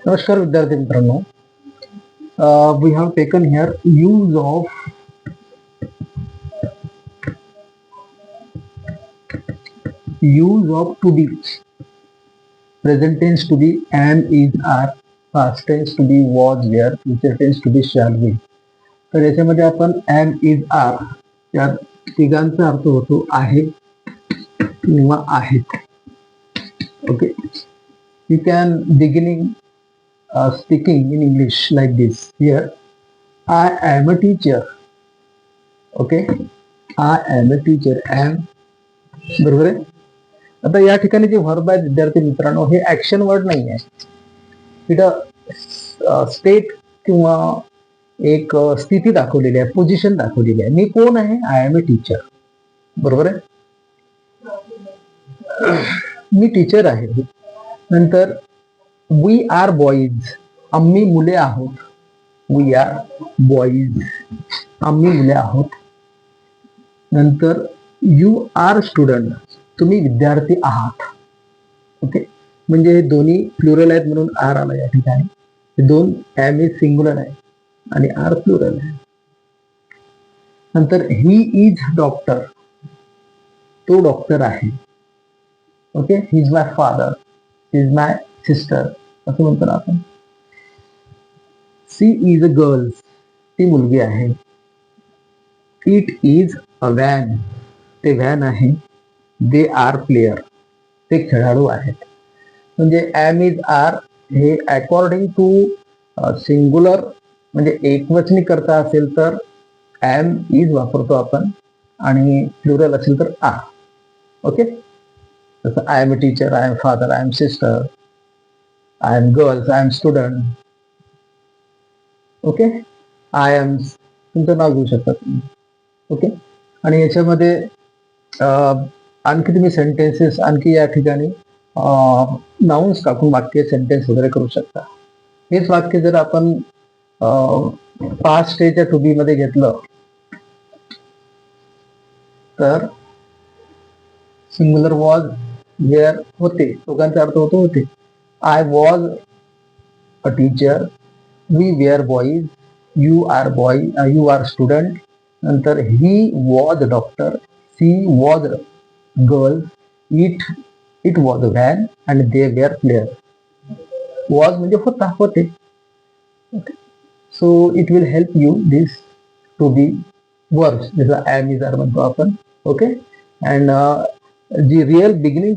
नमस्कार विद्यार्थी मित्रांनो. We have taken here use of to be. Present tense to be am is are, past tense to be was were, future tense to be shall be. तर याच्यामध्ये आपण M is R या तिघांचा अर्थ होतो आहे किंवा आहेत. Okay, you can beginning speaking in English like this. Here, I am a teacher. Okay, I am a teacher. Am बरोबर आहे. आता या ठिकाणी जे व्हर्ब आहे विद्यार्थी मित्रांनो, हे ऍक्शन वर्ड नाही आहे. इथं स्टेट किंवा एक स्थिती दाखवलेली आहे, पोझिशन दाखवलेली आहे. मी कोण आहे? I am a teacher. बरोबर आहे. मी टीचर आहे. नंतर वी आर बॉईज, आम्ही मुले आहोत. वी आर बॉईज, आम्ही मुले आहोत. नंतर यू आर स्टुडंट, तुम्ही विद्यार्थी आहात. ओके, म्हणजे हे दोन्ही प्लुरल आहेत म्हणून आर आला या ठिकाणी. हे दोन एम इज सिंग्युलर आहे आणि आर प्लुरल आहे. नंतर ही इज डॉक्टर, तो डॉक्टर आहे. Okay, he is my father, he is my sister असं म्हणतो ना आपण. सी इज अ गर्ल, ती मुलगी आहे. इट इज अ व्हॅन, ते व्हॅन आहे. दे आर प्लेयर, ते खेळाडू आहेत. म्हणजे एम इज आर हे अकॉर्डिंग टू सिंग्युलर म्हणजे एकवचनी करता असेल तर एम इज वापरतो आपण आणि प्लुरल असेल तर आर. ओके, जसं I am a teacher, I am father, I am sister, I am girls, I am student. Okay, I am तुमचं नाव घेऊ शकता तुम्ही. ओके, आणि याच्यामध्ये आणखी तुम्ही सेंटेन्सेस आणखी या ठिकाणी नाउन्स टाकून वाक्य सेंटेन्स वगैरे करू शकता. हेच वाक्य जर आपण पास्ट स्टेजच्या टू बी मध्ये घेतलं तर सिंग्युलर वॉज वेअर होते, दोघांचा अर्थ होतो होते. I was a teacher, we were boys, you are student. नंतर he was doctor, she was girl, it was a van आणि दे वेअर प्लेयर. वॉज म्हणजे होता, होते. So it will help you this to be verbs, जसं am is are म्हणतो आपण. Okay, and जी real beginning